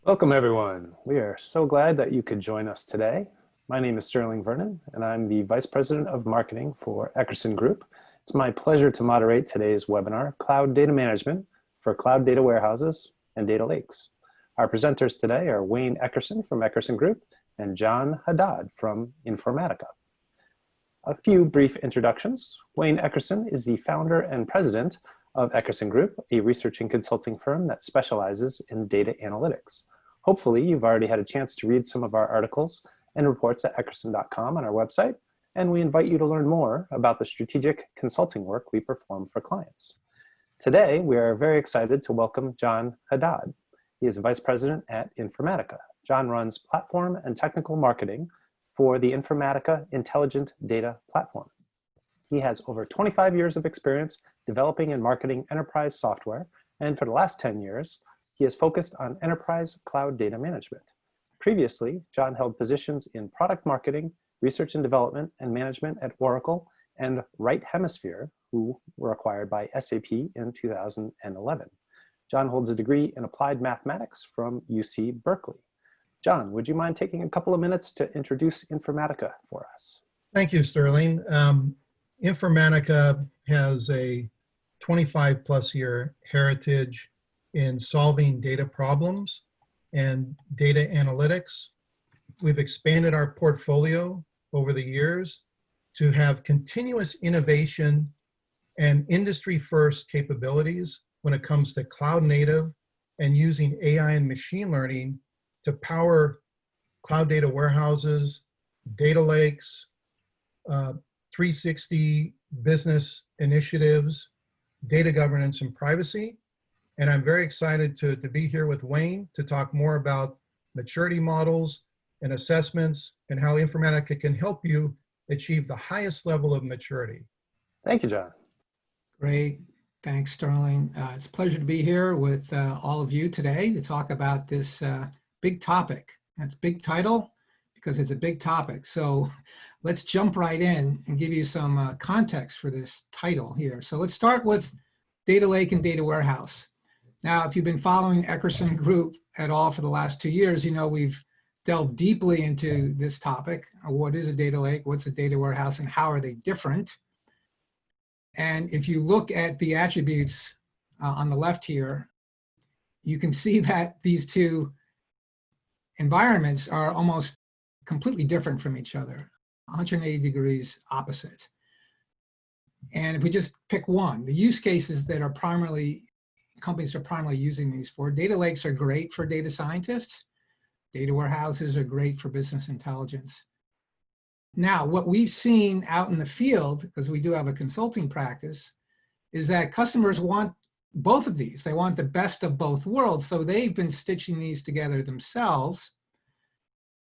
Welcome, everyone. We are so glad that you could join us today. My name is Sterling Vernon, and I'm the Vice President of Marketing for Eckerson Group. It's my pleasure to moderate today's webinar, Cloud Data Management for Cloud Data Warehouses and Data Lakes. Our presenters today are Wayne Eckerson from Eckerson Group and John Haddad from Informatica. A few brief introductions. Wayne Eckerson is the founder and president of Eckerson Group, a research and consulting firm that specializes in data analytics. Hopefully, you've already had a chance to read some of our articles and reports at eckerson.com on our website, and we invite you to learn more about the strategic consulting work we perform for clients. Today, we are very excited to welcome John Haddad. He is Vice President at Informatica. John runs platform and technical marketing for the Informatica Intelligent Data Platform. He has over 25 years of experience developing and marketing enterprise software, and for the last 10 years, he has focused on enterprise cloud data management. Previously, John held positions in product marketing, research and development, and management at Oracle and Right Hemisphere, who were acquired by SAP in 2011. John holds a degree in applied mathematics from UC Berkeley. John, would you mind taking a couple of minutes to introduce Informatica for us? Thank you, Sterling. Informatica has a 25+ year heritage in solving data problems and data analytics. We've expanded our portfolio over the years to have continuous innovation and industry-first capabilities when it comes to cloud native and using AI and machine learning to power cloud data warehouses, data lakes, 360 business initiatives, data governance and privacy. And I'm very excited to be here with Wayne to talk more about maturity models and assessments and how Informatica can help you achieve the highest level of maturity. Thank you, John. Great. Thanks, Sterling. It's a pleasure to be here with all of you today to talk about this big topic. That's a big title because it's a big topic. So let's jump right in and give you some context for this title here. So let's start with data lake and data warehouse. Now, if you've been following Eckerson Group at all for the last 2 years, you know we've delved deeply into this topic. What is a data lake? What's a data warehouse? And how are they different? And if you look at the attributes on the left here, you can see that these two environments are almost completely different from each other, 180 degrees opposite. And if we just pick one, the use cases that are companies are primarily using these for, data lakes are great for data scientists. Data warehouses are great for business intelligence. Now, what we've seen out in the field, because we do have a consulting practice, is that customers want both of these. They want the best of both worlds. So they've been stitching these together themselves.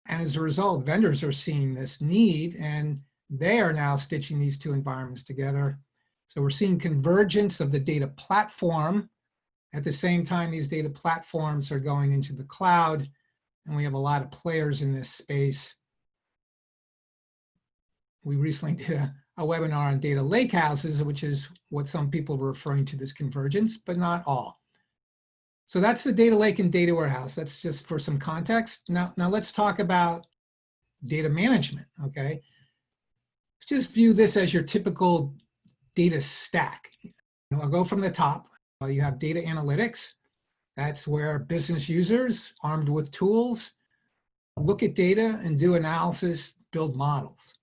And as a result, vendors are seeing this need, and they are now stitching these two environments together. So we're seeing convergence of the data platform. At the same time, these data platforms are going into the cloud, and we have a lot of players in this space. We recently did a webinar on data lakehouses, which is what some people were referring to as convergence, but not all. So that's the data lake and data warehouse. That's just for some context. Now let's talk about data management, okay? Just view this as your typical data stack. I'll go from the top. You have data analytics. That's where business users armed with tools look at data and do analysis, build models.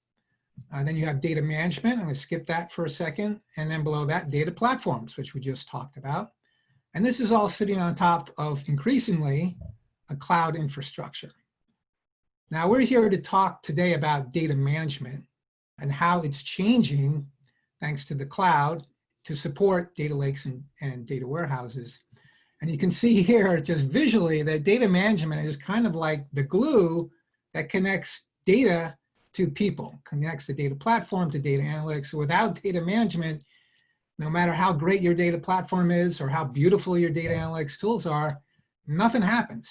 Then you have data management. I'm going to skip that for a second. And then below that, data platforms, which we just talked about. And this is all sitting on top of, increasingly, a cloud infrastructure. Now, we're here to talk today about data management and how it's changing, thanks to the cloud, to support data lakes and data warehouses. And you can see here, just visually, that data management is kind of like the glue that connects data to people, connects the data platform to data analytics. So without data management, no matter how great your data platform is or how beautiful your data analytics tools are, nothing happens.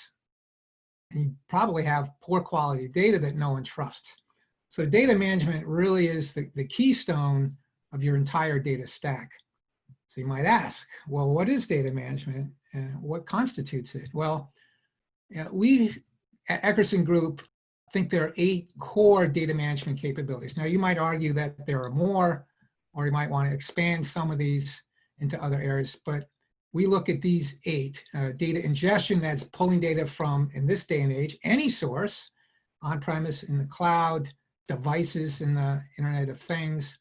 And you probably have poor quality data that no one trusts. So data management really is the keystone of your entire data stack. So you might ask, well, what is data management and what constitutes it? Well, We at Eckerson Group think there are 8 core data management capabilities. Now, you might argue that there are more, or you might want to expand some of these into other areas, but we look at these 8. Data ingestion, that's pulling data from, in this day and age, any source, on-premise, in the cloud, devices in the Internet of Things,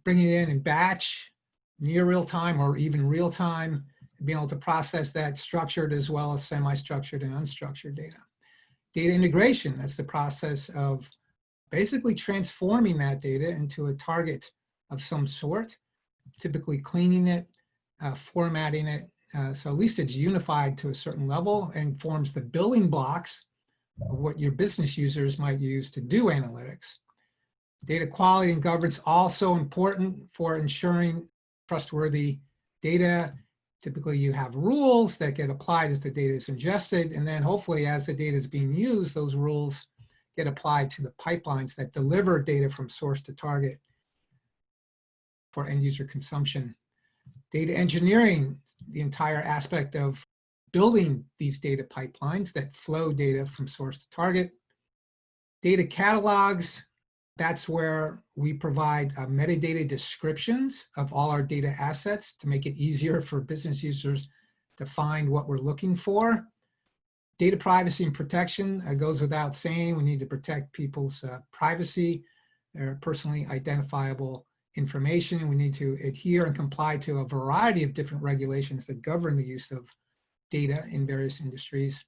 bringing it in batch, near real time, or even real time, being able to process that structured as well as semi-structured and unstructured data. Data integration, that's the process of basically transforming that data into a target of some sort, typically cleaning it, formatting it, so at least it's unified to a certain level and forms the building blocks of what your business users might use to do analytics. Data quality and governance also important for ensuring trustworthy data. Typically, you have rules that get applied as the data is ingested, and then hopefully as the data is being used, those rules get applied to the pipelines that deliver data from source to target for end user consumption. Data engineering, the entire aspect of building these data pipelines that flow data from source to target. Data catalogs, that's where we provide metadata descriptions of all our data assets to make it easier for business users to find what we're looking for. Data privacy and protection goes without saying. We need to protect people's privacy, their personally identifiable information. We need to adhere and comply to a variety of different regulations that govern the use of data in various industries.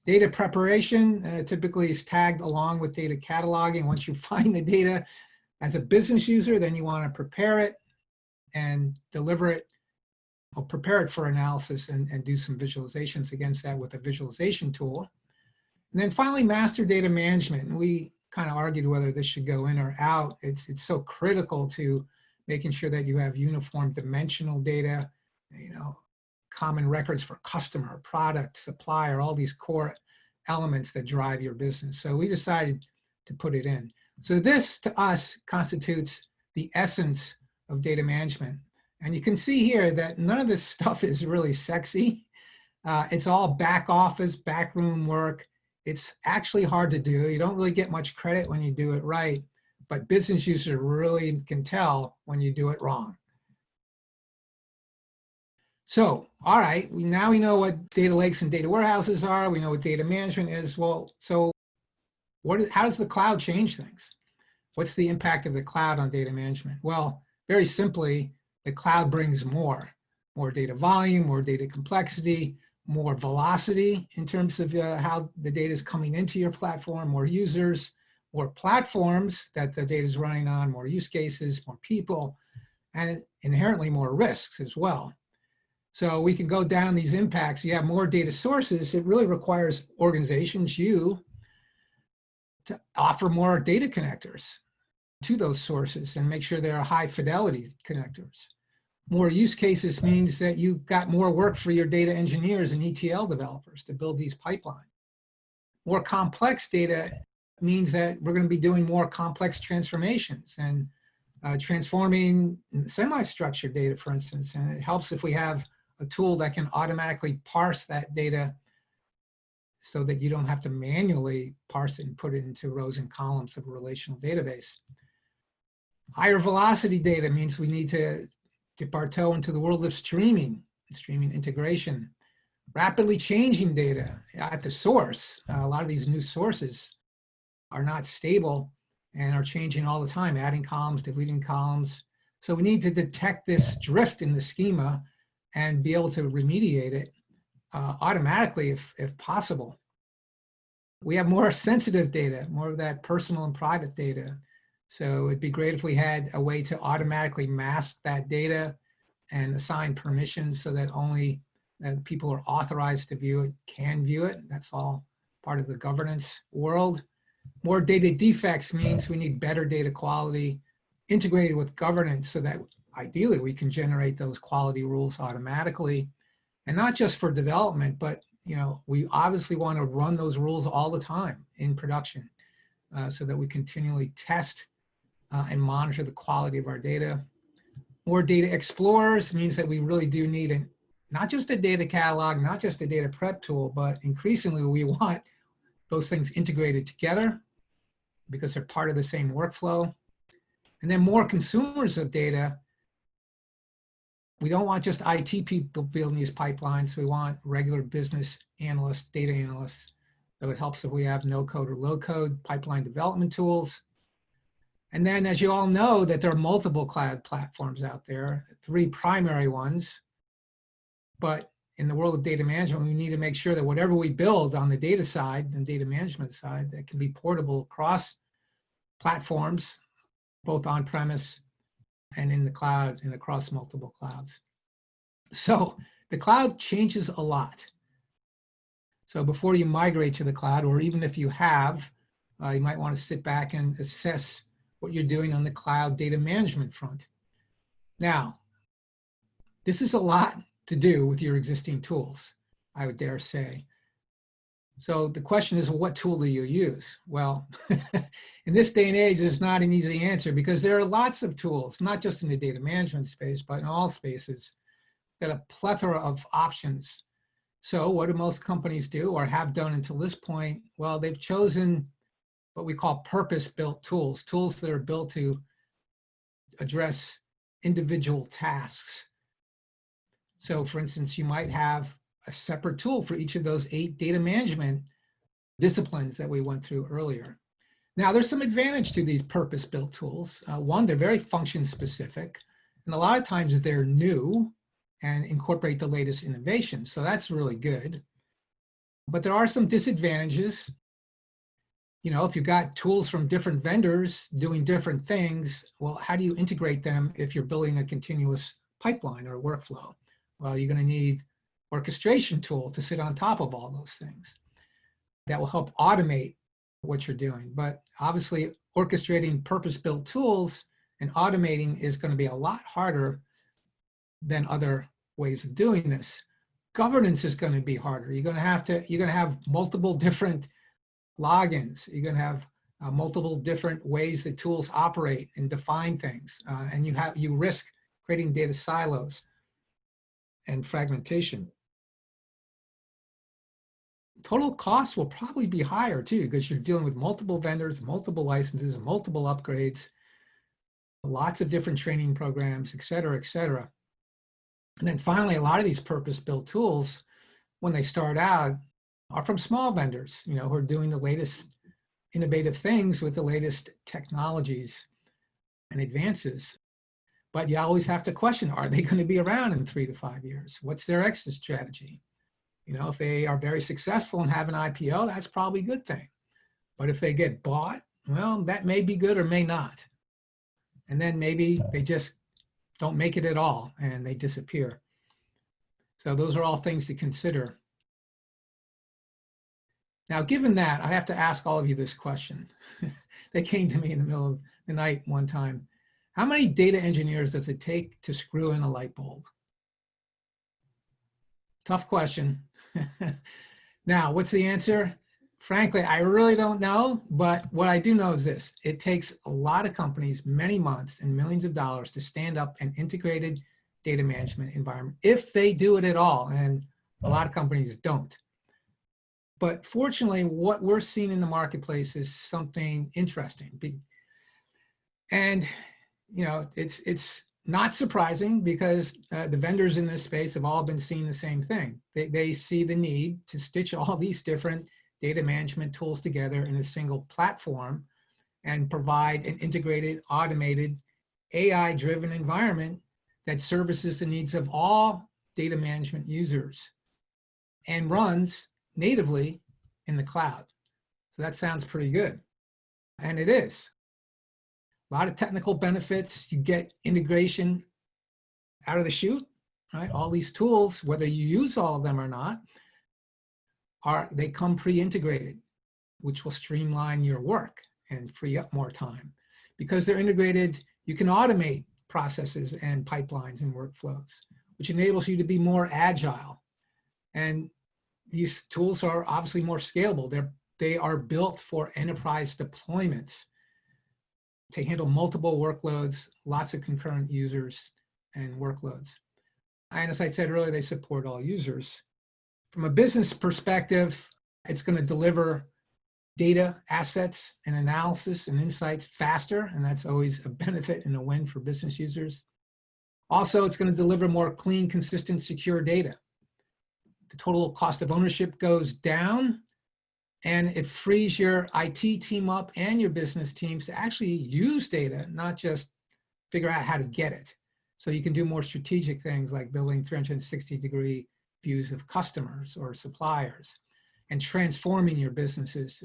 Data preparation typically is tagged along with data cataloging. Once you find the data as a business user, then you want to prepare it and deliver it, or prepare it for analysis and do some visualizations against that with a visualization tool. And then finally, master data management. And we kind of argued whether this should go in or out. It's so critical to making sure that you have uniform dimensional data, common records for customer, product, supplier, all these core elements that drive your business. So we decided to put it in. So this, to us, constitutes the essence of data management. And you can see here that none of this stuff is really sexy. It's all back office, backroom work. It's actually hard to do. You don't really get much credit when you do it right, but business users really can tell when you do it wrong. So, all right, now we know what data lakes and data warehouses are. We know what data management is. Well, so how does the cloud change things? What's the impact of the cloud on data management? Well, very simply, the cloud brings more data volume, more data complexity, more velocity in terms of how the data is coming into your platform, more users, more platforms that the data is running on, more use cases, more people, and inherently more risks as well. So we can go down these impacts. You have more data sources. It really requires organizations, to offer more data connectors to those sources and make sure they're high fidelity connectors. More use cases means that you've got more work for your data engineers and ETL developers to build these pipelines. More complex data means that we're going to be doing more complex transformations and transforming semi-structured data, for instance. And it helps if we have a tool that can automatically parse that data so that you don't have to manually parse it and put it into rows and columns of a relational database. Higher velocity data means we need to dip our toe into the world of streaming integration. Rapidly changing data at the source. A lot of these new sources are not stable and are changing all the time, adding columns, deleting columns. So we need to detect this drift in the schema and be able to remediate it automatically if possible. We have more sensitive data, more of that personal and private data. So it'd be great if we had a way to automatically mask that data and assign permissions so that only people who are authorized to view it can view it. That's all part of the governance world. More data defects means we need better data quality integrated with governance so that ideally we can generate those quality rules automatically, and not just for development, but we obviously want to run those rules all the time in production so that we continually test and monitor the quality of our data. More data explorers means that we really do need not just a data catalog, not just a data prep tool, but increasingly we want those things integrated together because they're part of the same workflow. And then more consumers of data. We don't want just IT people building these pipelines. We want regular business analysts, data analysts. So it helps if we have no code or low code pipeline development tools. And then, as you all know, that there are multiple cloud platforms out there, 3 primary ones. But in the world of data management, we need to make sure that whatever we build on the data side and data management side, that can be portable across platforms, both on-premise and in the cloud and across multiple clouds. So the cloud changes a lot. So before you migrate to the cloud, or even if you have, you might want to sit back and assess what you're doing on the cloud data management front. Now, this is a lot to do with your existing tools, I would dare say. So the question is, well, what tool do you use? Well, in this day and age, there's not an easy answer because there are lots of tools, not just in the data management space, but in all spaces. Got a plethora of options. So what do most companies do or have done until this point? Well, they've chosen what we call purpose-built tools, tools that are built to address individual tasks. So for instance, you might have a separate tool for each of those 8 data management disciplines that we went through earlier. Now, there's some advantage to these purpose-built tools. One, they're very function-specific, and a lot of times they're new and incorporate the latest innovations. So that's really good. But there are some disadvantages. You know, if you've got tools from different vendors doing different things, well, how do you integrate them if you're building a continuous pipeline or workflow? Well, you're going to need orchestration tool to sit on top of all those things. That will help automate what you're doing. But obviously, orchestrating purpose-built tools and automating is going to be a lot harder than other ways of doing this. Governance is going to be harder. You're going to have multiple different logins. You're going to have multiple different ways that tools operate and define things. And you risk creating data silos and fragmentation. Total costs will probably be higher too, because you're dealing with multiple vendors, multiple licenses, multiple upgrades, lots of different training programs, et cetera, et cetera. And then finally, a lot of these purpose-built tools, when they start out, are from small vendors, you know, who are doing the latest innovative things with the latest technologies and advances. But you always have to question, are they going to be around in 3 to 5 years? What's their exit strategy? You know, if they are very successful and have an IPO, that's probably a good thing. But if they get bought, well, that may be good or may not. And then maybe they just don't make it at all and they disappear. So those are all things to consider. Now, given that, I have to ask all of you this question. They came to me in the middle of the night one time. How many data engineers does it take to screw in a light bulb? Tough question. Now, what's the answer? Frankly, I really don't know, but what I do know is this. It takes a lot of companies, many months and millions of dollars to stand up an integrated data management environment, if they do it at all, and a lot of companies don't. But fortunately, what we're seeing in the marketplace is something interesting. And, you know, it's not surprising because the vendors in this space have all been seeing the same thing. They see the need to stitch all these different data management tools together in a single platform and provide an integrated, automated, AI-driven environment that services the needs of all data management users and runs natively in the cloud. So that sounds pretty good. And it is. A lot of technical benefits. You get integration out of the chute, right? All these tools, whether you use all of them or not, they come pre-integrated, which will streamline your work and free up more time. Because they're integrated, you can automate processes and pipelines and workflows, which enables you to be more agile. And these tools are obviously more scalable. They are built for enterprise deployments to handle multiple workloads, lots of concurrent users and workloads. And as I said earlier, they support all users. From a business perspective, it's going to deliver data, assets, and analysis and insights faster, and that's always a benefit and a win for business users. Also, it's going to deliver more clean, consistent, secure data. The total cost of ownership goes down, and it frees your IT team up and your business teams to actually use data, not just figure out how to get it. So you can do more strategic things like building 360-degree views of customers or suppliers and transforming your businesses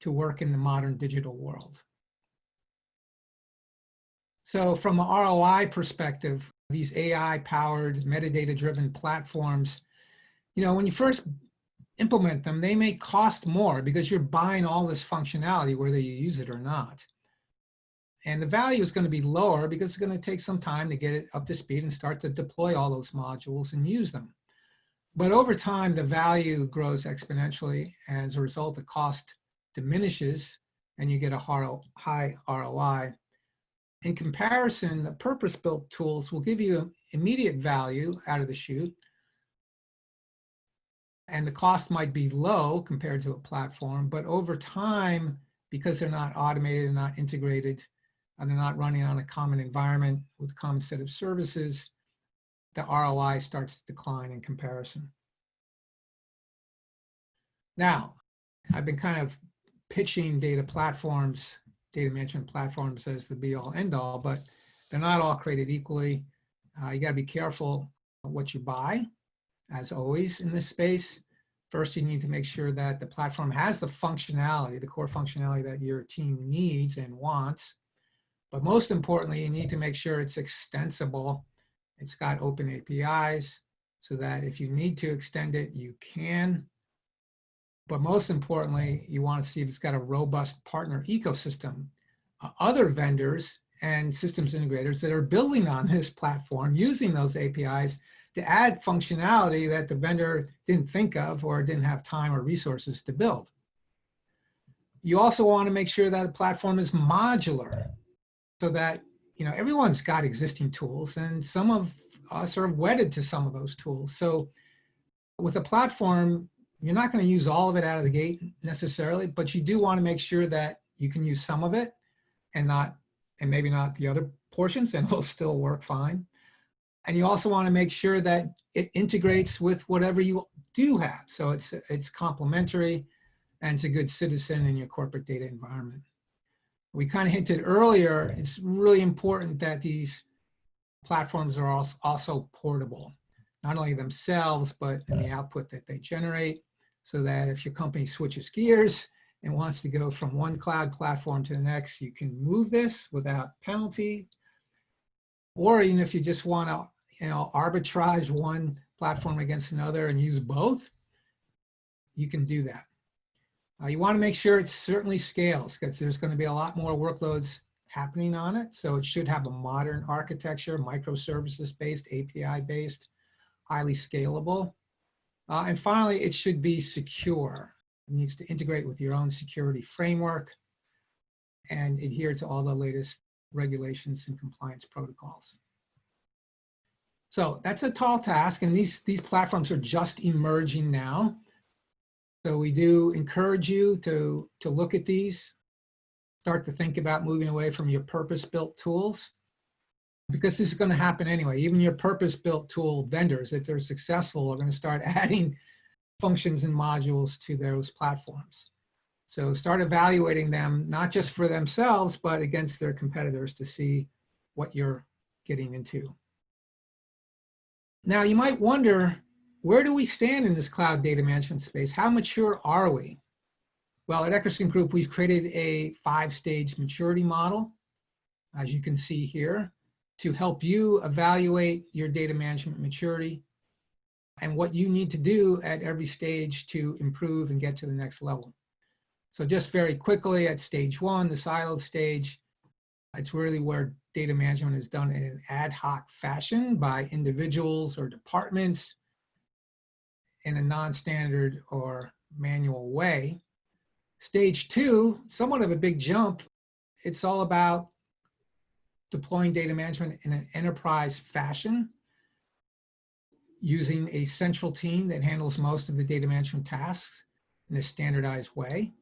to work in the modern digital world. So from an ROI perspective, these AI-powered, metadata-driven platforms, when you first implement them, they may cost more because you're buying all this functionality whether you use it or not. And the value is going to be lower because it's going to take some time to get it up to speed and start to deploy all those modules and use them. But over time, the value grows exponentially. As a result, the cost diminishes and you get a high ROI. In comparison, the purpose-built tools will give you immediate value out of the chute, and the cost might be low compared to a platform, but over time, because they're not automated and not integrated, and they're not running on a common environment with a common set of services, the ROI starts to decline in comparison. Now, I've been kind of pitching data platforms, data management platforms as the be-all, end-all, but they're not all created equally. You got to be careful what you buy, as always in this space. First, you need to make sure that the platform has the functionality, the core functionality that your team needs and wants. But most importantly, you need to make sure it's extensible. It's got open APIs so that if you need to extend it, you can. But most importantly, you want to see if it's got a robust partner ecosystem. Other vendors and systems integrators that are building on this platform using those APIs to add functionality that the vendor didn't think of or didn't have time or resources to build. You also want to make sure that the platform is modular so that everyone's got existing tools and some of us are wedded to some of those tools. So with a platform, you're not going to use all of it out of the gate necessarily, but you do want to make sure that you can use some of it and maybe not the other portions, and it'll still work fine. And you also want to make sure that it integrates with whatever you do have. So it's complementary and it's a good citizen in your corporate data environment. We kind of hinted earlier, it's really important that these platforms are also portable, not only themselves, but in the output that they generate, so that if your company switches gears and wants to go from one cloud platform to the next, you can move this without penalty. Or even if you just want to arbitrage one platform against another and use both, you can do that. You want to make sure it certainly scales because there's going to be a lot more workloads happening on it. So it should have a modern architecture, microservices-based, API-based, highly scalable. And finally, it should be secure. It needs to integrate with your own security framework and adhere to all the latest regulations and compliance protocols. So that's a tall task, and these platforms are just emerging now. So we do encourage you to look at these, start to think about moving away from your purpose-built tools, because this is going to happen anyway. Even your purpose-built tool vendors, if they're successful, are going to start adding functions and modules to those platforms. So start evaluating them, not just for themselves, but against their competitors to see what you're getting into. Now, you might wonder, where do we stand in this cloud data management space? How mature are we? Well, at Eckerson Group, we've created a 5-stage maturity model, as you can see here, to help you evaluate your data management maturity and what you need to do at every stage to improve and get to the next level. So just very quickly, at stage 1, the siloed stage, it's really where data management is done in an ad hoc fashion by individuals or departments in a non-standard or manual way. Stage 2, somewhat of a big jump. It's all about deploying data management in an enterprise fashion. using a central team that handles most of the data management tasks in a standardized way.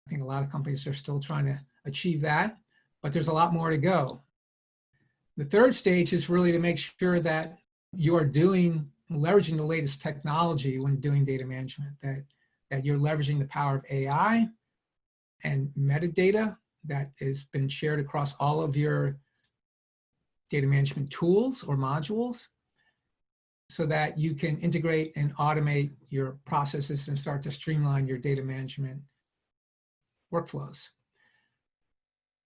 I think a lot of companies are still trying to achieve that, but there's a lot more to go. The third stage is really to make sure that you are leveraging the latest technology when doing data management, that you're leveraging the power of AI and metadata that has been shared across all of your data management tools or modules, so that you can integrate and automate your processes and start to streamline your data management workflows.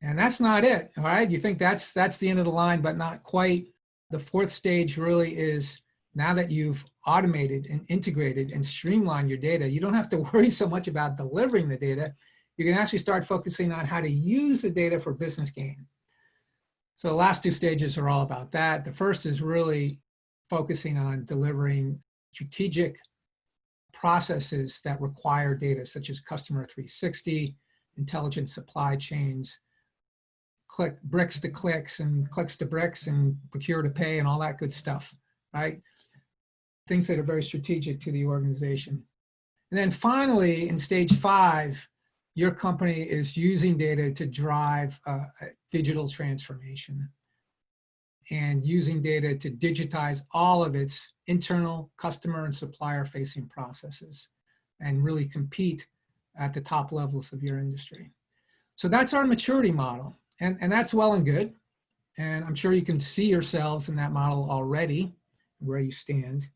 And that's not it, all right? You think that's the end of the line, but not quite. The fourth stage really is, now that you've automated and integrated and streamlined your data, you don't have to worry so much about delivering the data. You can actually start focusing on how to use the data for business gain. So the last two stages are all about that. The first is really focusing on delivering strategic processes that require data, such as Customer 360, intelligent supply chains, bricks to clicks and clicks to bricks and procure to pay and all that good stuff, right? Things that are very strategic to the organization. And then finally, in stage 5, your company is using data to drive digital transformation and using data to digitize all of its internal customer and supplier facing processes and really compete at the top levels of your industry. So that's our maturity model. And that's well and good. And I'm sure you can see yourselves in that model already, where you stand.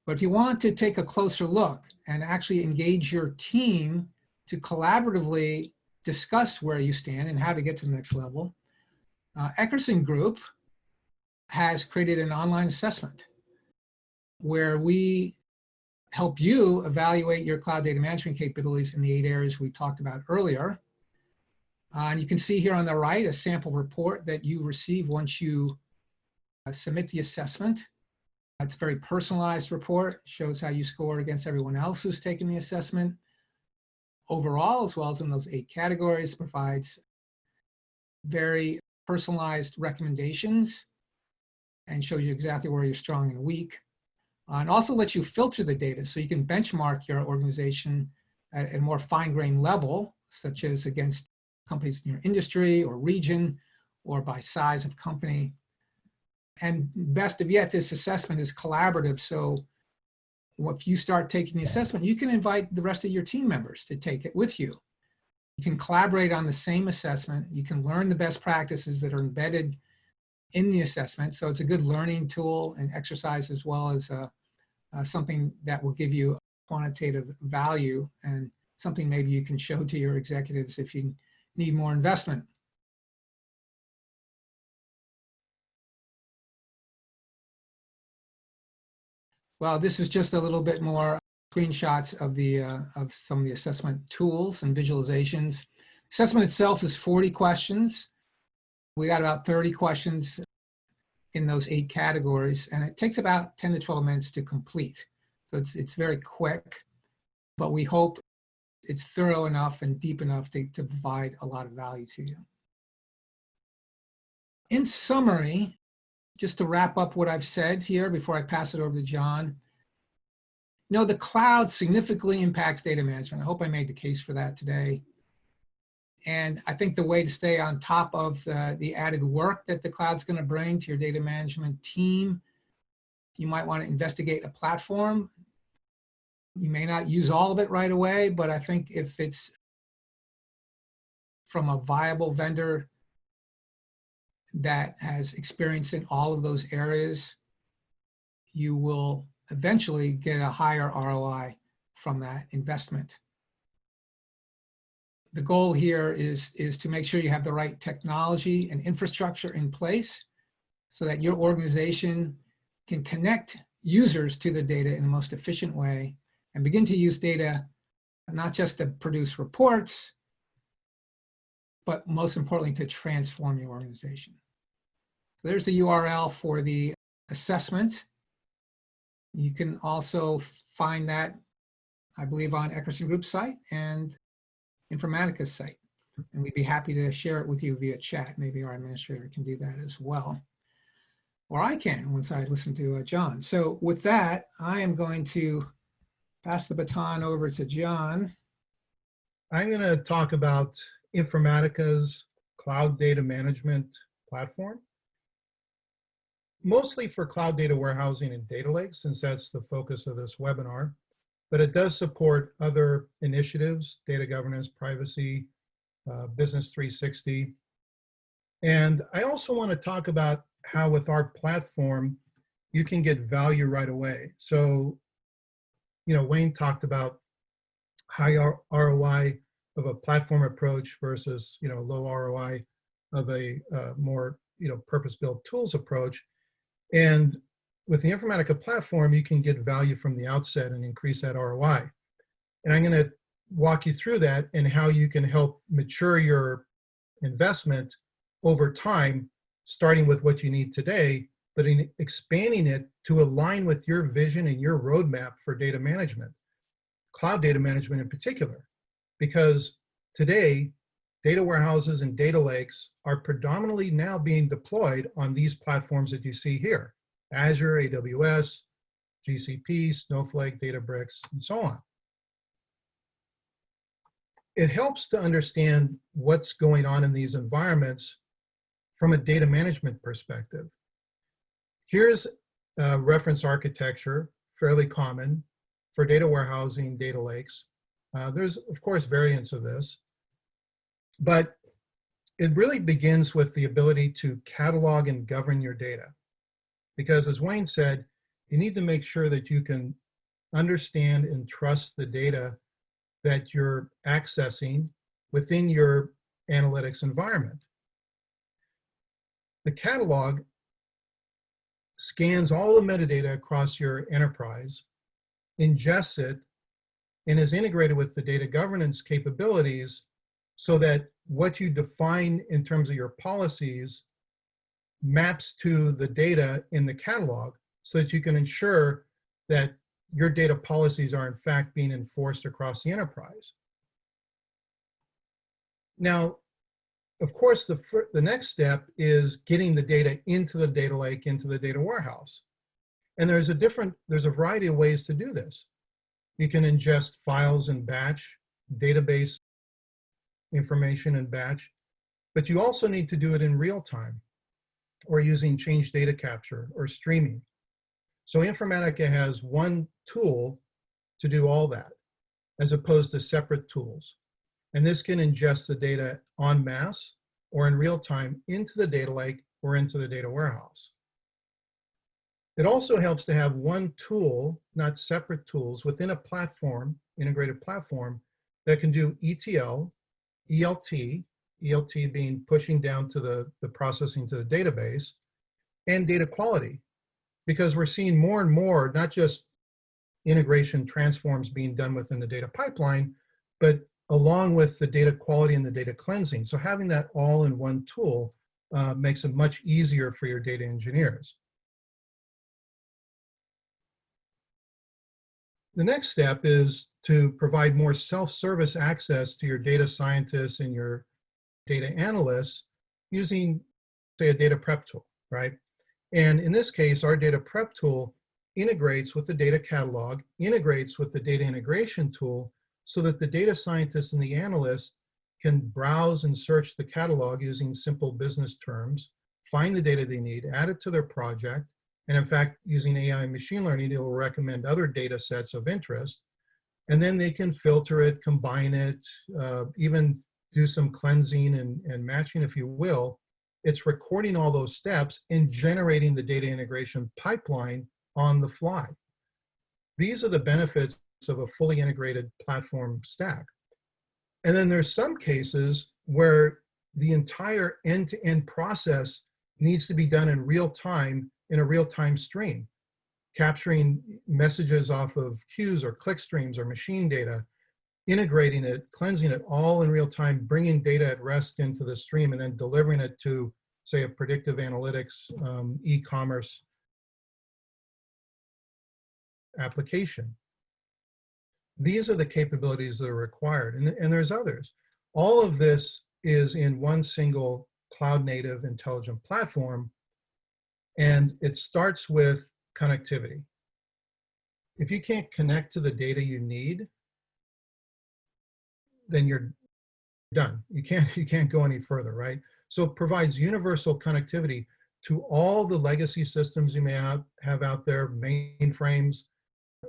But if you want to take a closer look and actually engage your team to collaboratively discuss where you stand and how to get to the next level, Eckerson Group has created an online assessment where we help you evaluate your cloud data management capabilities in the 8 areas we talked about earlier. And you can see here on the right a sample report that you receive once you submit the assessment. It's a very personalized report, shows how you score against everyone else who's taken the assessment overall, as well as in those 8 categories. Provides very personalized recommendations and shows you exactly where you're strong and weak. And also lets you filter the data so you can benchmark your organization at a more fine-grained level, such as against companies in your industry or region or by size of company. And best of yet, this assessment is collaborative. So if you start taking the assessment, you can invite the rest of your team members to take it with you. You can collaborate on the same assessment. You can learn the best practices that are embedded in the assessment. So it's a good learning tool and exercise, as well as something that will give you quantitative value and something maybe you can show to your executives if you need more investment. Well, this is just a little bit more screenshots of some of the assessment tools and visualizations. Assessment itself is 40 questions. We got about 30 questions in those 8 categories, and it takes about 10 to 12 minutes to complete. So it's very quick, but we hope it's thorough enough and deep enough to provide a lot of value to you. In summary, just to wrap up what I've said here before I pass it over to John, you know, the cloud significantly impacts data management. I hope I made the case for that today. And I think the way to stay on top of the added work that the cloud's going to bring to your data management team, you might want to investigate a platform. You may not use all of it right away, but I think if it's from a viable vendor that has experience in all of those areas, you will eventually get a higher ROI from that investment. The goal here is to make sure you have the right technology and infrastructure in place so that your organization can connect users to the data in the most efficient way and begin to use data not just to produce reports, but most importantly, to transform your organization. So there's the URL for the assessment. You can also find that, I believe, on Eckerson Group's site and Informatica's site. And we'd be happy to share it with you via chat. Maybe our administrator can do that as well. or I can once I listen to John. So with that, I am going to pass the baton over to John. I'm going to talk about Informatica's cloud data management platform, mostly for cloud data warehousing and data lakes, since that's the focus of this webinar. But it does support other initiatives, data governance, privacy, Business 360. And I also want to talk about how with our platform, you can get value right away. So, Wayne talked about high ROI of a platform approach versus, low ROI of a more, purpose-built tools approach. And with the Informatica platform, you can get value from the outset and increase that ROI. And I'm going to walk you through that and how you can help mature your investment over time, starting with what you need today, but in expanding it to align with your vision and your roadmap for data management, cloud data management in particular. Because today, data warehouses and data lakes are predominantly now being deployed on these platforms that you see here: Azure, AWS, GCP, Snowflake, Databricks, and so on. It helps to understand what's going on in these environments from a data management perspective. Here's a reference architecture, fairly common for data warehousing, data lakes. There's, of course, variants of this, but it really begins with the ability to catalog and govern your data. Because as Wayne said, you need to make sure that you can understand and trust the data that you're accessing within your analytics environment. The catalog scans all the metadata across your enterprise, ingests it, and is integrated with the data governance capabilities so that what you define in terms of your policies maps to the data in the catalog so that you can ensure that your data policies are in fact being enforced across the enterprise. Now, of course, the next step is getting the data into the data lake, into the data warehouse. And there's a variety of ways to do this. You can ingest files in batch, database information in batch, but you also need to do it in real time or using change data capture or streaming. So Informatica has one tool to do all that, as opposed to separate tools. And this can ingest the data en masse or in real time into the data lake or into the data warehouse. It also helps to have one tool, not separate tools, within a platform, integrated platform, that can do ETL, ELT, ELT being pushing down to the processing to the database, and data quality. Because we're seeing more and more, not just integration transforms being done within the data pipeline, but along with the data quality and the data cleansing. So having that all in one tool makes it much easier for your data engineers. The next step is to provide more self-service access to your data scientists and your data analysts using, say, a data prep tool, right? And in this case, our data prep tool integrates with the data catalog, integrates with the data integration tool, so that the data scientists and the analysts can browse and search the catalog using simple business terms, find the data they need, add it to their project, and in fact, using AI and machine learning, it will recommend other data sets of interest, and then they can filter it, combine it, even do some cleansing and matching, if you will. It's recording all those steps and generating the data integration pipeline on the fly. These are the benefits of a fully integrated platform stack. And then there's some cases where the entire end-to-end process needs to be done in real time, in a real-time stream, capturing messages off of queues or click streams or machine data, integrating it, cleansing it all in real time, bringing data at rest into the stream, and then delivering it to, say, a predictive analytics e-commerce application. These are the capabilities that are required, and there's others. All of this is in one single cloud-native intelligent platform, And it starts with connectivity. If you can't connect to the data you need, then you're done. You can't go any further, right? So it provides universal connectivity to all the legacy systems you may have out there, mainframes,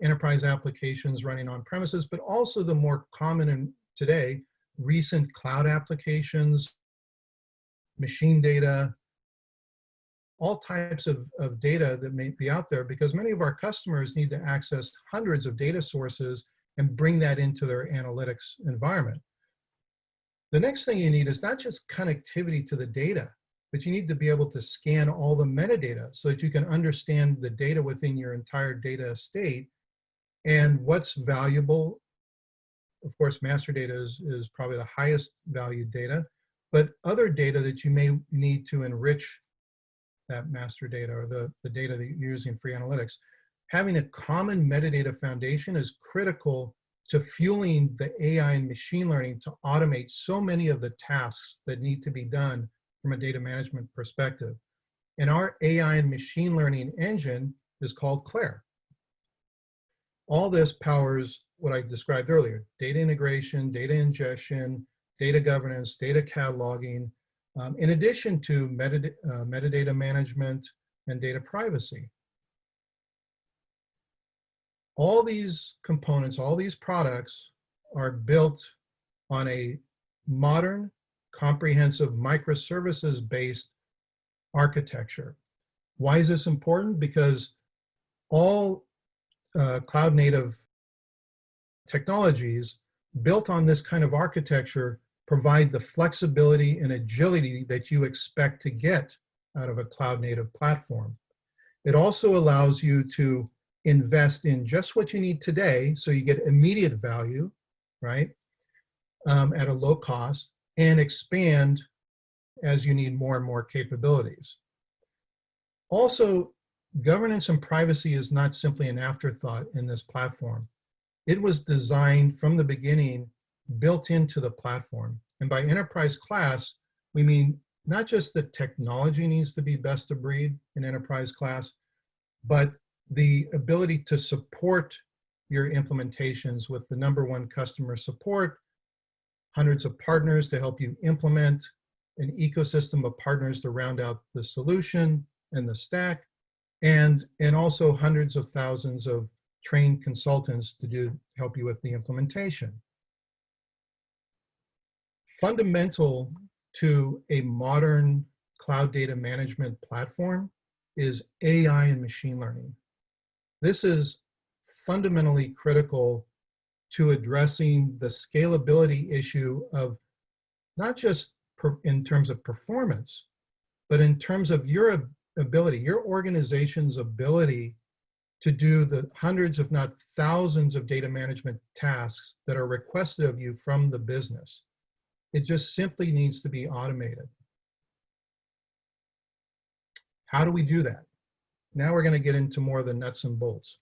enterprise applications running on premises, but also the more common in today, recent cloud applications, machine data, all types of data that may be out there, because many of our customers need to access hundreds of data sources and bring that into their analytics environment. The next thing you need is not just connectivity to the data, but you need to be able to scan all the metadata so that you can understand the data within your entire data estate and what's valuable. Of course, master data is probably the highest valued data, but other data that you may need to enrich that master data or the data that you're using for analytics. Having a common metadata foundation is critical to fueling the AI and machine learning to automate so many of the tasks that need to be done from a data management perspective. And our AI and machine learning engine is called Claire. All this powers what I described earlier: data integration, data ingestion, data governance, data cataloging, in addition to metadata management and data privacy. All these components, all these products are built on a modern, comprehensive microservices-based architecture. Why is this important? Because all cloud-native technologies built on this kind of architecture provide the flexibility and agility that you expect to get out of a cloud-native platform. It also allows you to invest in just what you need today, so you get immediate value, right, at a low cost, and expand as you need more and more capabilities. Also, governance and privacy is not simply an afterthought in this platform. It was designed from the beginning, built into the platform. And by enterprise class, we mean not just the technology needs to be best of breed in enterprise class, but the ability to support your implementations with the #1 customer support, hundreds of partners to help you implement, an ecosystem of partners to round out the solution and the stack, and also hundreds of thousands of trained consultants to help you with the implementation. Fundamental to a modern cloud data management platform is AI and machine learning. This is fundamentally critical to addressing the scalability issue of not just in terms of performance, but in terms of your ability, your organization's ability to do the hundreds, if not thousands, of data management tasks that are requested of you from the business. It just simply needs to be automated. How do we do that? Now we're going to get into more of the nuts and bolts.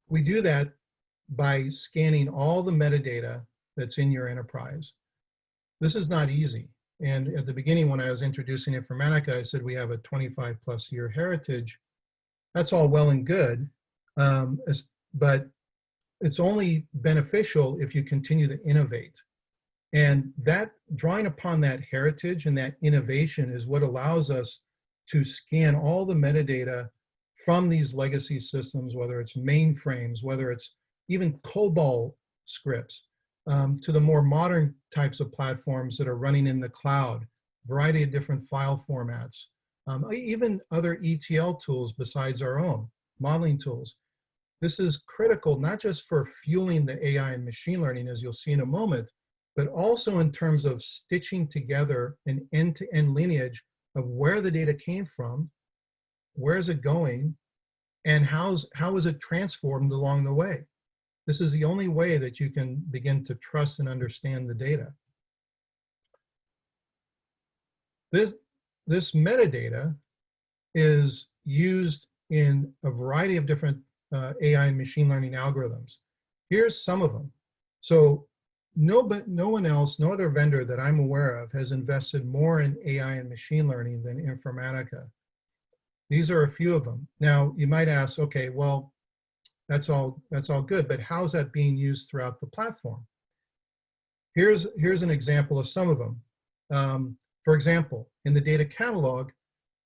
We do that by scanning all the metadata that's in your enterprise. This is not easy. And at the beginning, when I was introducing Informatica, I said we have a 25+ year heritage. That's all well and good, but it's only beneficial if you continue to innovate. And that, drawing upon that heritage and that innovation, is what allows us to scan all the metadata from these legacy systems, whether it's mainframes, whether it's even COBOL scripts, to the more modern types of platforms that are running in the cloud, variety of different file formats, even other ETL tools besides our own, modeling tools. This is critical, not just for fueling the AI and machine learning, as you'll see in a moment, but also in terms of stitching together an end-to-end lineage of where the data came from, where is it going, and how is it transformed along the way. This is the only way that you can begin to trust and understand the data. This metadata is used in a variety of different AI and machine learning algorithms. Here's some of them. So no one else, no other vendor that I'm aware of has invested more in AI and machine learning than Informatica. These are a few of them. Now, you might ask, okay, well, that's all good, but how's that being used throughout the platform? Here's an example of some of them. For example, in the data catalog,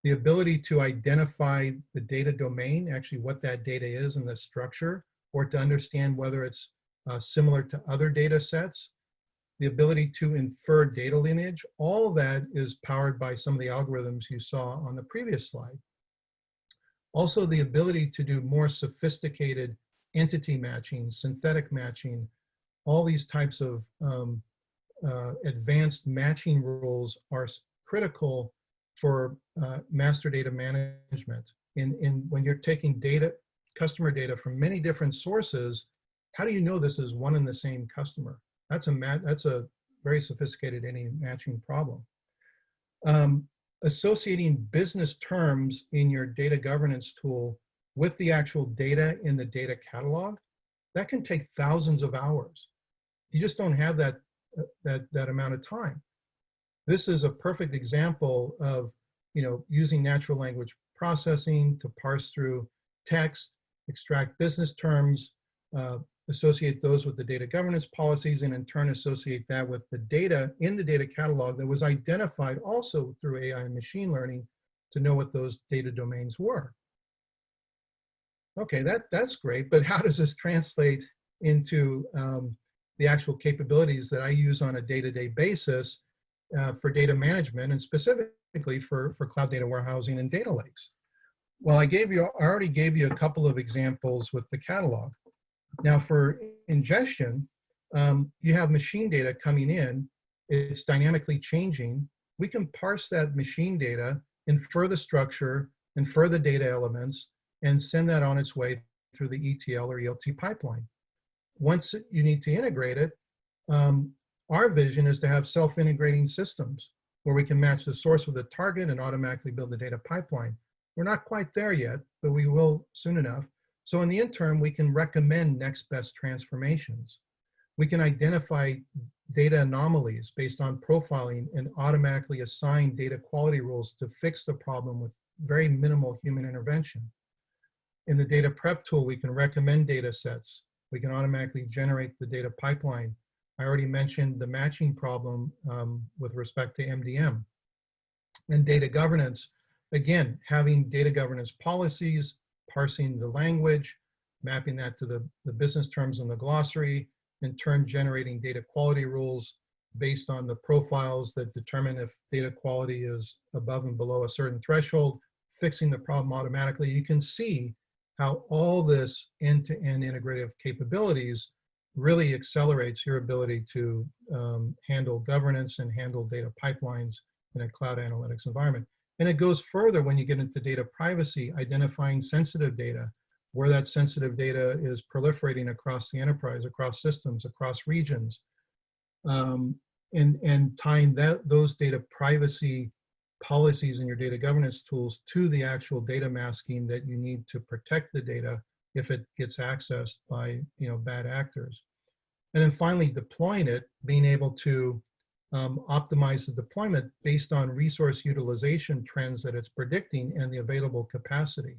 the ability to identify the data domain, actually what that data is and the structure, or to understand whether it's similar to other data sets, the ability to infer data lineage, all of that is powered by some of the algorithms you saw on the previous slide. Also, the ability to do more sophisticated entity matching, synthetic matching, all these types of advanced matching rules are critical for master data management. When you're taking data, customer data from many different sources, how do you know this is one and the same customer? That's a very sophisticated any matching problem. Associating business terms in your data governance tool with the actual data in the data catalog, that can take thousands of hours. You just don't have that amount of time. This is a perfect example of, using natural language processing to parse through text, extract business terms, associate those with the data governance policies, and in turn associate that with the data in the data catalog that was identified also through AI and machine learning to know what those data domains were. Okay, that's great, but how does this translate into the actual capabilities that I use on a day-to-day basis for data management, and specifically for cloud data warehousing and data lakes? Well, I already gave you a couple of examples with the catalog. Now for ingestion, you have machine data coming in, it's dynamically changing. We can parse that machine data, infer the structure, infer the data elements, and send that on its way through the ETL or ELT pipeline. Once you need to integrate it, our vision is to have self-integrating systems where we can match the source with the target and automatically build the data pipeline. We're not quite there yet, but we will soon enough. So in the interim, we can recommend next best transformations. We can identify data anomalies based on profiling and automatically assign data quality rules to fix the problem with very minimal human intervention. In the data prep tool, we can recommend data sets. We can automatically generate the data pipeline. I already mentioned the matching problem with respect to MDM. And data governance, again, having data governance policies, parsing the language, mapping that to the business terms in the glossary, in turn generating data quality rules based on the profiles that determine if data quality is above and below a certain threshold, fixing the problem automatically. You can see how all this end-to-end integrative capabilities really accelerates your ability to handle governance and handle data pipelines in a cloud analytics environment. And it goes further when you get into data privacy, identifying sensitive data, where that sensitive data is proliferating across the enterprise, across systems, across regions, and tying those data privacy policies in your data governance tools to the actual data masking that you need to protect the data if it gets accessed by bad actors. And then finally, deploying it, being able to optimize the deployment based on resource utilization trends that it's predicting and the available capacity.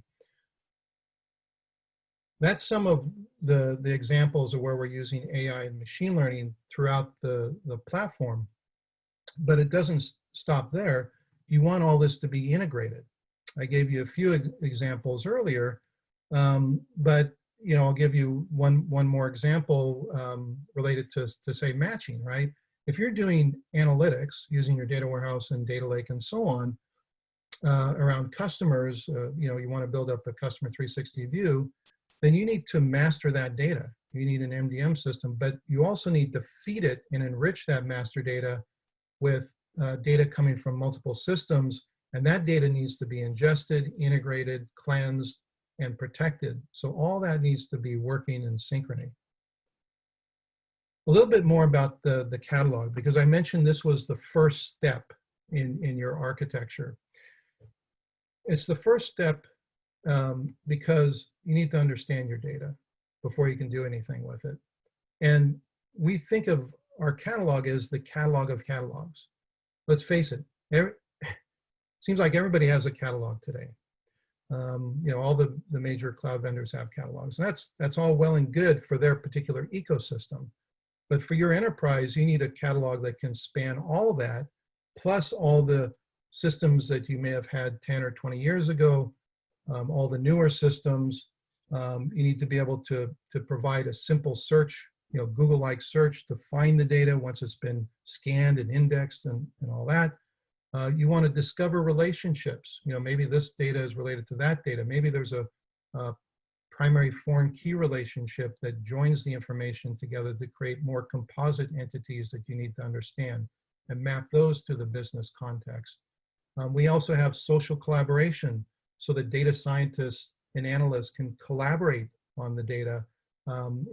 That's some of the examples of where we're using AI and machine learning throughout the platform. But it doesn't stop there. You want all this to be integrated. I gave you a few examples earlier, but I'll give you one more example related to say matching, right? If you're doing analytics using your data warehouse and data lake and so on around customers, you want to build up a customer 360 view, then you need to master that data. You need an MDM system, but you also need to feed it and enrich that master data with data coming from multiple systems, and that data needs to be ingested, integrated, cleansed, and protected. So all that needs to be working in synchrony. A little bit more about the catalog, because I mentioned this was the first step in your architecture. It's the first step because you need to understand your data before you can do anything with it. And we think of our catalog as the catalog of catalogs. Let's face it, seems like everybody has a catalog today. You know, all the major cloud vendors have catalogs. And that's all well and good for their particular ecosystem. But for your enterprise, you need a catalog that can span all that, plus all the systems that you may have had 10 or 20 years ago, all the newer systems. You need to be able to provide a simple search, you know, Google-like search to find the data once it's been scanned and indexed and all that. You want to discover relationships. You know, maybe this data is related to that data. Maybe there's a primary foreign key relationship that joins the information together to create more composite entities that you need to understand and map those to the business context. We also have social collaboration so that data scientists and analysts can collaborate on the data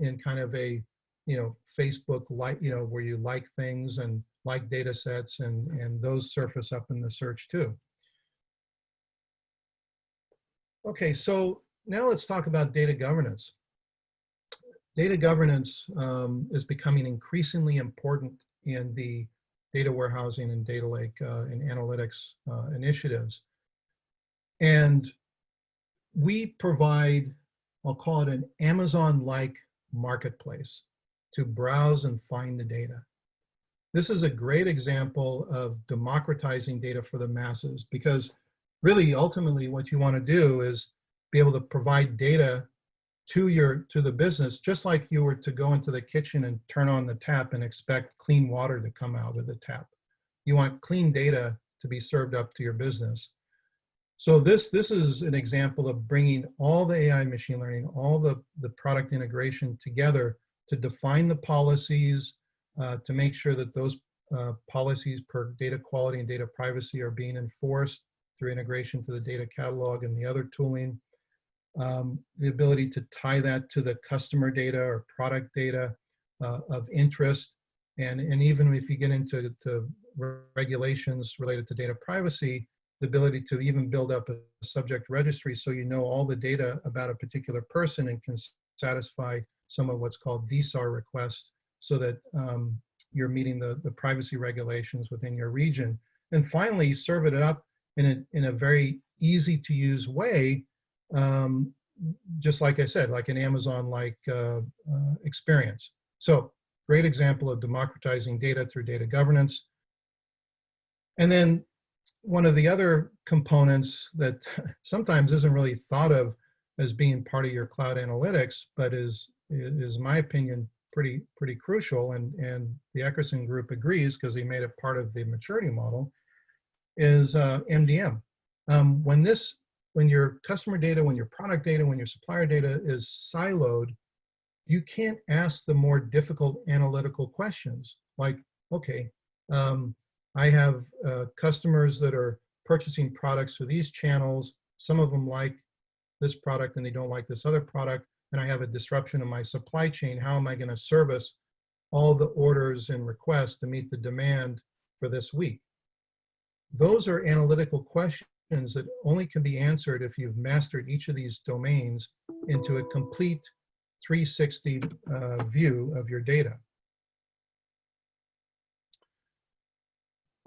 in kind of a, you know, Facebook like, you know, where you like things and like data sets and those surface up in the search too. Okay, so now let's talk about data governance. Data governance is becoming increasingly important in the data warehousing and data lake and analytics initiatives. And we provide, I'll call it an Amazon-like marketplace to browse and find the data. This is a great example of democratizing data for the masses, because really ultimately what you want to do is be able to provide data to the business, just like you were to go into the kitchen and turn on the tap and expect clean water to come out of the tap. You want clean data to be served up to your business. So this is an example of bringing all the AI machine learning, all the product integration together to define the policies, to make sure that those policies per data quality and data privacy are being enforced through integration to the data catalog and the other tooling. The ability to tie that to the customer data or product data of interest. And even if you get into regulations related to data privacy, the ability to even build up a subject registry so you know all the data about a particular person and can satisfy some of what's called DSAR requests so that you're meeting the privacy regulations within your region. And finally, serve it up in a very easy to use way, just like I said, like an Amazon-like experience. So great example of democratizing data through data governance. And then one of the other components that sometimes isn't really thought of as being part of your cloud analytics, but is my opinion, pretty crucial, and the Eckerson group agrees because they made it part of the maturity model, is MDM. When your customer data, when your product data, when your supplier data is siloed, you can't ask the more difficult analytical questions like, okay, I have customers that are purchasing products through these channels. Some of them like this product and they don't like this other product. And I have a disruption in my supply chain. How am I going to service all the orders and requests to meet the demand for this week? Those are analytical questions that only can be answered if you've mastered each of these domains into a complete 360 view of your data.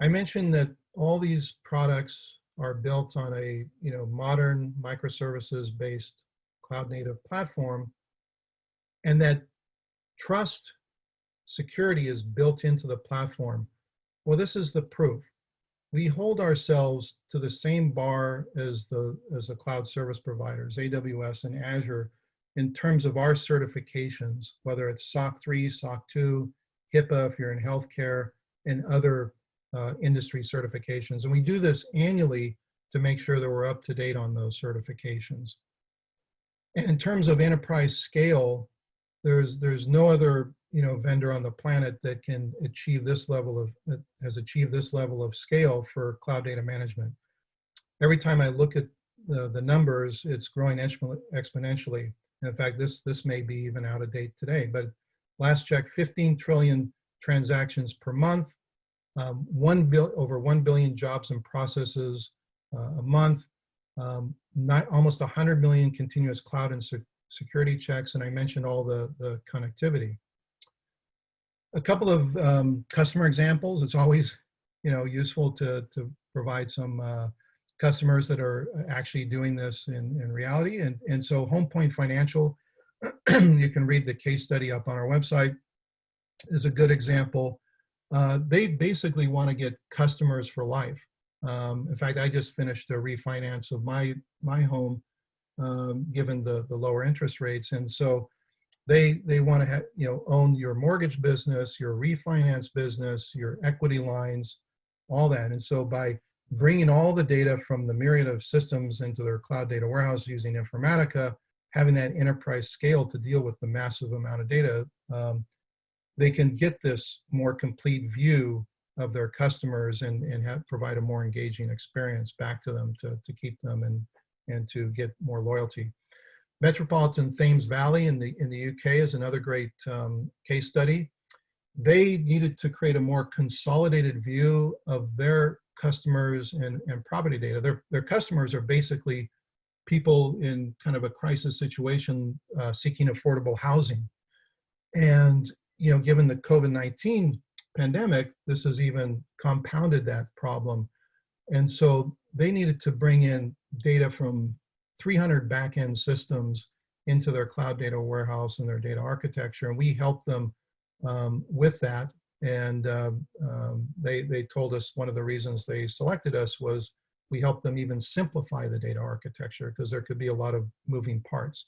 I mentioned that all these products are built on a modern microservices-based cloud-native platform, and that trust security is built into the platform. Well, this is the proof. We hold ourselves to the same bar as the cloud service providers, AWS and Azure, in terms of our certifications, whether it's SOC 3, SOC 2, HIPAA if you're in healthcare, and other industry certifications. And we do this annually to make sure that we're up to date on those certifications. And in terms of enterprise scale, there's no other vendor on the planet that can achieve this level of, that has achieved this level of scale for cloud data management. Every time I look at the numbers, it's growing exponentially. In fact, this may be even out of date today, but last check, 15 trillion transactions per month, over 1 billion jobs and processes a month, almost 100 million continuous cloud and security checks, and I mentioned all the connectivity. A couple of customer examples. It's always useful to provide some customers that are actually doing this in reality. And so Home Point Financial, you can read the case study up on our website, is a good example. They basically want to get customers for life. In fact, I just finished a refinance of my home, given the lower interest rates. And so they want to own your mortgage business, your refinance business, your equity lines, all that. And so by bringing all the data from the myriad of systems into their cloud data warehouse using Informatica, having that enterprise scale to deal with the massive amount of data, they can get this more complete view of their customers and provide a more engaging experience back to them to keep them and to get more loyalty. Metropolitan Thames Valley in the UK is another great case study. They needed to create a more consolidated view of their customers and property data. Their customers are basically people in kind of a crisis situation seeking affordable housing. And given the COVID-19 pandemic, this has even compounded that problem. And so they needed to bring in data from 300 back-end systems into their cloud data warehouse and their data architecture. And we helped them with that. And they told us one of the reasons they selected us was we helped them even simplify the data architecture because there could be a lot of moving parts.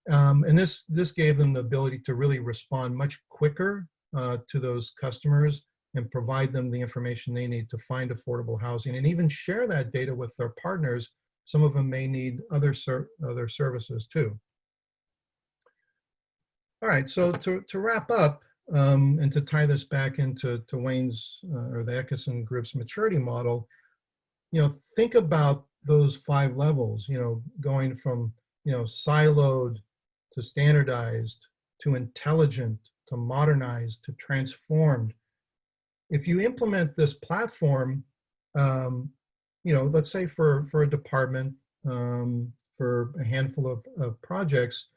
And this gave them the ability to really respond much quicker to those customers and provide them the information they need to find affordable housing and even share that data with their partners. Some of them may need other services too. All right, so to wrap up and to tie this back into Wayne's or the Eckerson Group's maturity model, think about those 5 levels, going from, siloed to standardized, to intelligent, to modernized, to transformed. If you implement this platform, let's say for a department, for a handful of projects,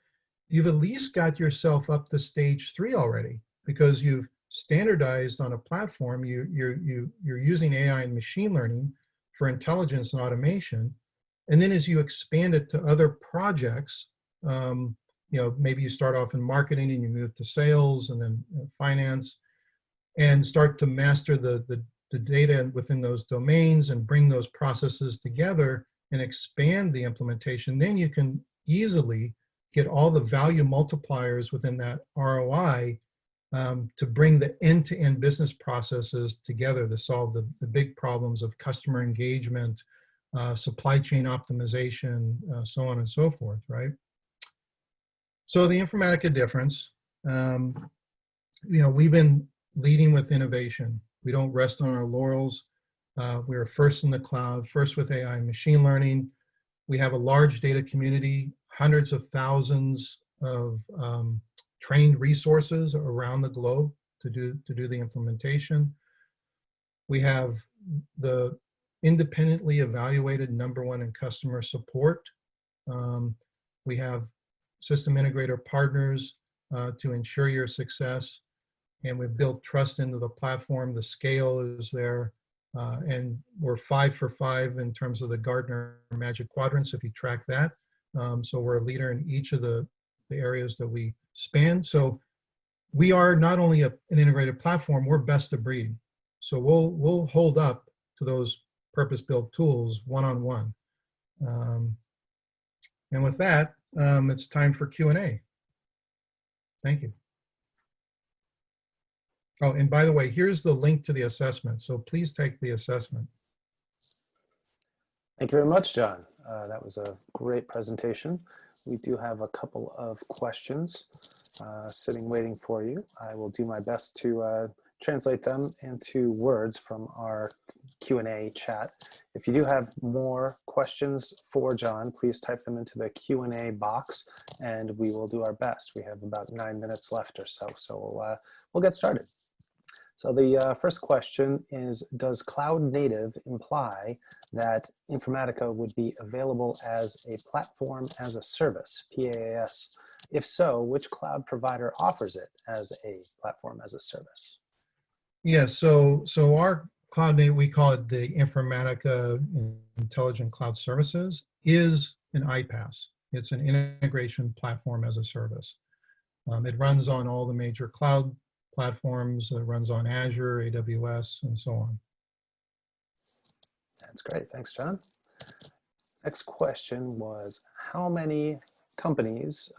you've at least got yourself up to stage 3 already because you've standardized on a platform. You're using AI and machine learning for intelligence and automation. And then as you expand it to other projects, maybe you start off in marketing and you move to sales and then finance and start to master the data within those domains and bring those processes together and expand the implementation. Then you can easily get all the value multipliers within that ROI to bring the end-to-end business processes together to solve the big problems of customer engagement, supply chain optimization, so on and so forth, right? So the Informatica difference, we've been leading with innovation. We don't rest on our laurels. We are first in the cloud, first with AI and machine learning. We have a large data community, hundreds of thousands of trained resources around the globe to do the implementation. We have the independently evaluated #1 in customer support. We have system integrator partners to ensure your success. And we've built trust into the platform. The scale is there. And we're 5 for 5 in terms of the Gartner Magic Quadrants, if you track that. So we're a leader in each of the areas that we span. So we are not only an integrated platform, we're best of breed. So we'll hold up to those purpose-built tools one-on-one. And with that, it's time for Q&A. Thank you. Oh, and by the way, here's the link to the assessment. So please take the assessment. Thank you very much, John. That was a great presentation. We do have a couple of questions sitting waiting for you. I will do my best to translate them into words from our Q&A chat. If you do have more questions for John, please type them into the Q&A box and we will do our best. We have about 9 minutes left or so, so we'll get started. So the first question is, does cloud native imply that Informatica would be available as a platform as a service, PaaS? If so, which cloud provider offers it as a platform as a service? Yes, so our cloud native, we call it the Informatica Intelligent Cloud Services, is an iPaaS. It's an integration platform as a service. It runs on all the major cloud platforms. It runs on Azure, AWS, and so on. That's great. Thanks, John. Next question was, how many companies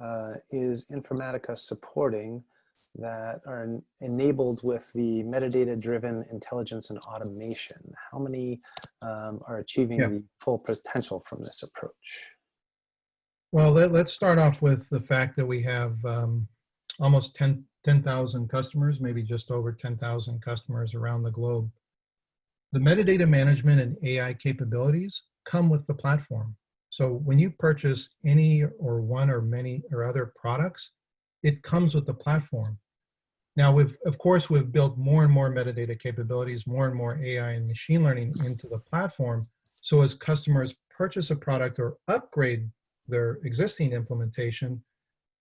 is Informatica supporting that are enabled with the metadata-driven intelligence and automation? How many are achieving the full potential from this approach? Well, let's start off with the fact that we have almost 10,000 customers, maybe just over 10,000 customers around the globe. The metadata management and AI capabilities come with the platform. So when you purchase any or one or many or other products, it comes with the platform. Now, of course, we've built more and more metadata capabilities, more and more AI and machine learning into the platform. So as customers purchase a product or upgrade their existing implementation,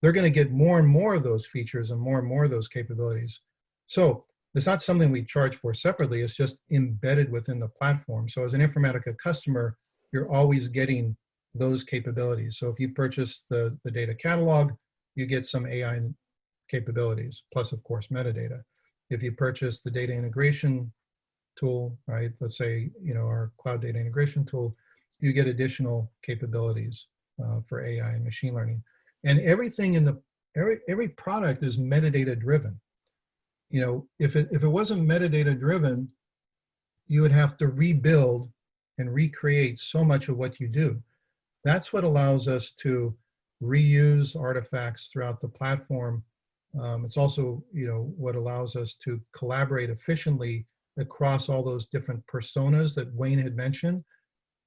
they're going to get more and more of those features and more of those capabilities. So it's not something we charge for separately, it's just embedded within the platform. So as an Informatica customer, you're always getting those capabilities. So if you purchase the data catalog, you get some AI capabilities, plus of course metadata. If you purchase the data integration tool, right, let's say, our cloud data integration tool, you get additional capabilities for AI and machine learning. And everything in every product is metadata driven. If it wasn't metadata driven, you would have to rebuild and recreate so much of what you do. That's what allows us to reuse artifacts throughout the platform. It's also, what allows us to collaborate efficiently across all those different personas that Wayne had mentioned.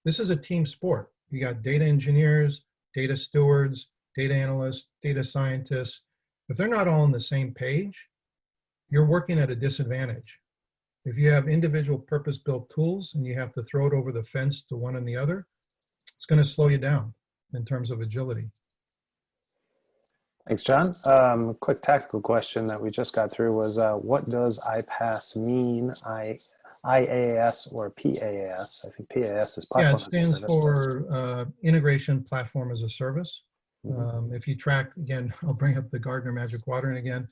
This is a team sport. You got data engineers, data stewards, data analysts, data scientists. If they're not all on the same page, you're working at a disadvantage. If you have individual purpose-built tools and you have to throw it over the fence to one and the other, it's going to slow you down in terms of agility. Thanks, John. Quick tactical question that we just got through was, what does iPaaS mean? IaaS or PaaS? I think PaaS is platform as a service. Yeah, it stands for Integration Platform as a Service. If you track, again, I'll bring up the Gartner Magic Quadrant again.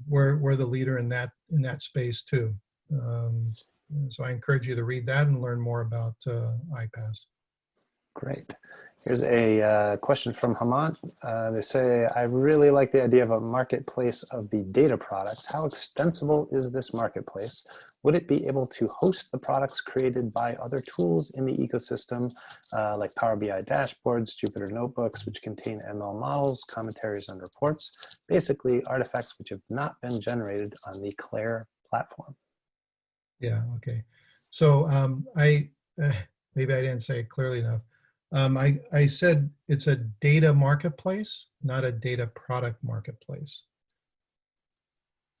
We're the leader in that space too. So I encourage you to read that and learn more about iPaaS. Great. Here's a question from Hamant. They say, I really like the idea of a marketplace of the data products. How extensible is this marketplace? Would it be able to host the products created by other tools in the ecosystem, like Power BI dashboards, Jupyter notebooks, which contain ML models, commentaries, and reports, basically artifacts which have not been generated on the Claire platform? Yeah, okay. So maybe I didn't say it clearly enough. I said it's a data marketplace, not a data product marketplace.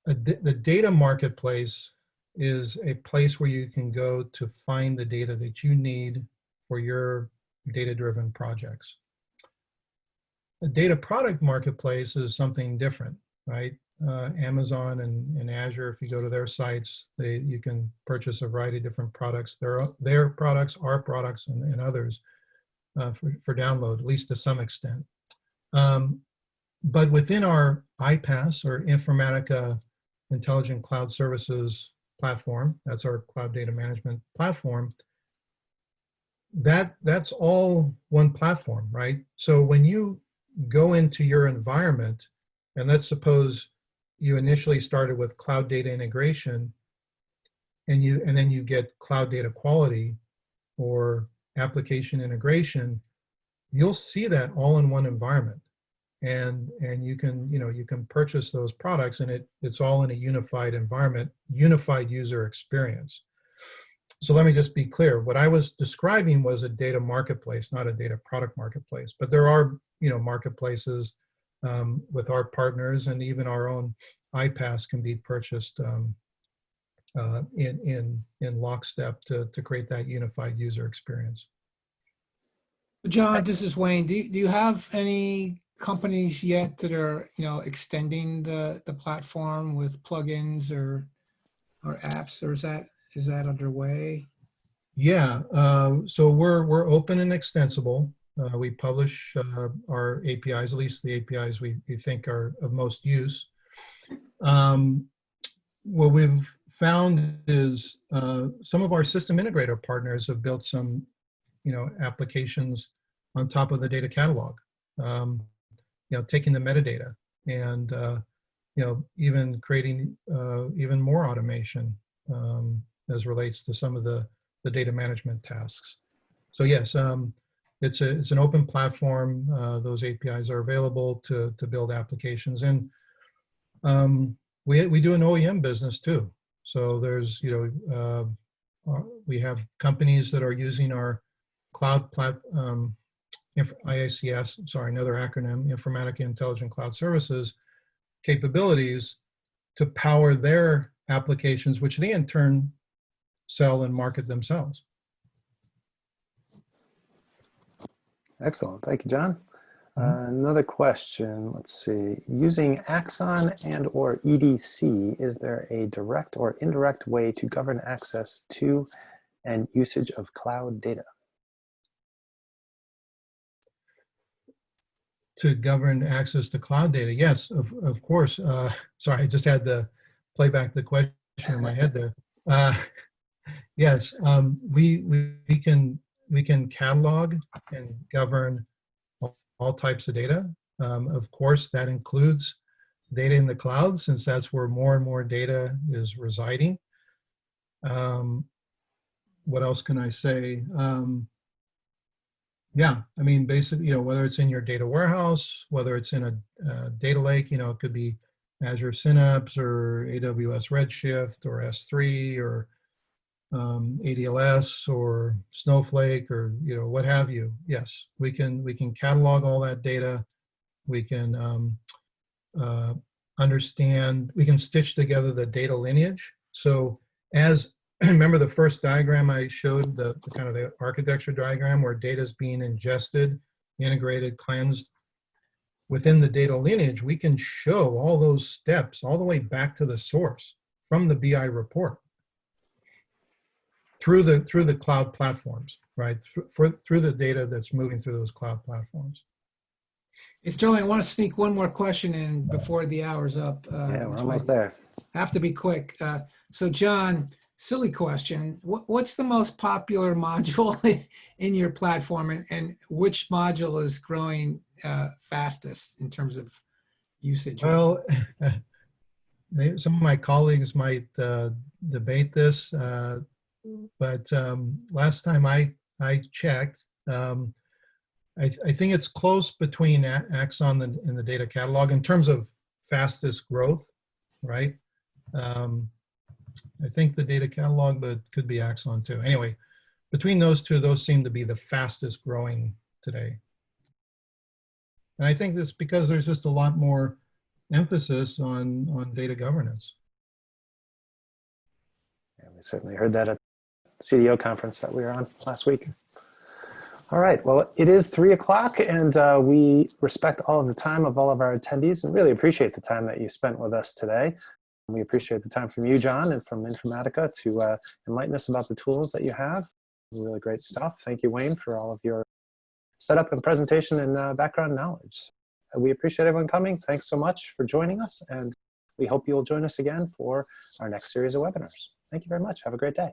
The data marketplace is a place where you can go to find the data that you need for your data-driven projects. A data product marketplace is something different, right? Amazon and Azure, if you go to their sites, you can purchase a variety of different products. Their products, our products, and others. For download, at least to some extent. But within our iPaaS, or Informatica Intelligent Cloud Services platform, that's our cloud data management platform, that's all one platform, right? So when you go into your environment, and let's suppose you initially started with cloud data integration, and then you get cloud data quality or application integration, you'll see that all in one environment, and you can purchase those products, and it's all in a unified environment, unified user experience. So let me just be clear. What I was describing was a data marketplace, not a data product marketplace. But there are marketplaces with our partners, and even our own iPaaS can be purchased in lockstep to create that unified user experience. John, this is Wayne. Do you have any companies yet that are extending the platform with plugins or apps, or is Is that underway? Yeah, so we're open and extensible. We publish our APIs, at least the APIs we think are of most use. What we've found is some of our system integrator partners have built some, applications on top of the data catalog. Taking the metadata and even creating even more automation as relates to some of the data management tasks. So yes, it's an open platform. Those APIs are available to build applications, and we do an OEM business too. So there's we have companies that are using our cloud IICS, sorry, another acronym, Informatica Intelligent Cloud Services capabilities to power their applications, which they in turn sell and market themselves. Excellent. Thank you, John. Another question. Let's see. Using Axon and or EDC, is there a direct or indirect way to govern access to and usage of cloud data? To govern access to cloud data, yes, of course. Sorry, I just had to play back the question in my head there. Yes, we can catalog and govern all types of data. Of course, that includes data in the cloud, since that's where more and more data is residing. What else can I say? Yeah, I mean, basically, whether it's in your data warehouse, whether it's in a data lake, it could be Azure Synapse or AWS Redshift or S3 or ADLS or Snowflake or what have you. Yes, we can catalog all that data. We can understand. We can stitch together the data lineage. So as remember the first diagram I showed, the kind of the architecture diagram where data is being ingested, integrated, cleansed. Within the data lineage, we can show all those steps all the way back to the source from the BI report through the cloud platforms, right? Through the data that's moving through those cloud platforms. Hey, Sterling, I want to sneak one more question in before the hour's up. Yeah, we're almost there. Have to be quick. So John, silly question. What's the most popular module in your platform, and which module is growing fastest in terms of usage? Well, maybe some of my colleagues might debate this, but last time I checked, I think it's close between Axon and the data catalog in terms of fastest growth, right? I think the data catalog, but could be Axon too. Anyway, between those two, those seem to be the fastest growing today. And I think that's because there's just a lot more emphasis on data governance. Yeah, we certainly heard that at the CDO conference that we were on last week. All right, well, it is 3 o'clock, and we respect all of the time of all of our attendees and really appreciate the time that you spent with us today. We appreciate the time from you, John, and from Informatica to enlighten us about the tools that you have. Really great stuff. Thank you, Wayne, for all of your setup and presentation and background knowledge. We appreciate everyone coming. Thanks so much for joining us, and we hope you'll join us again for our next series of webinars. Thank you very much. Have a great day.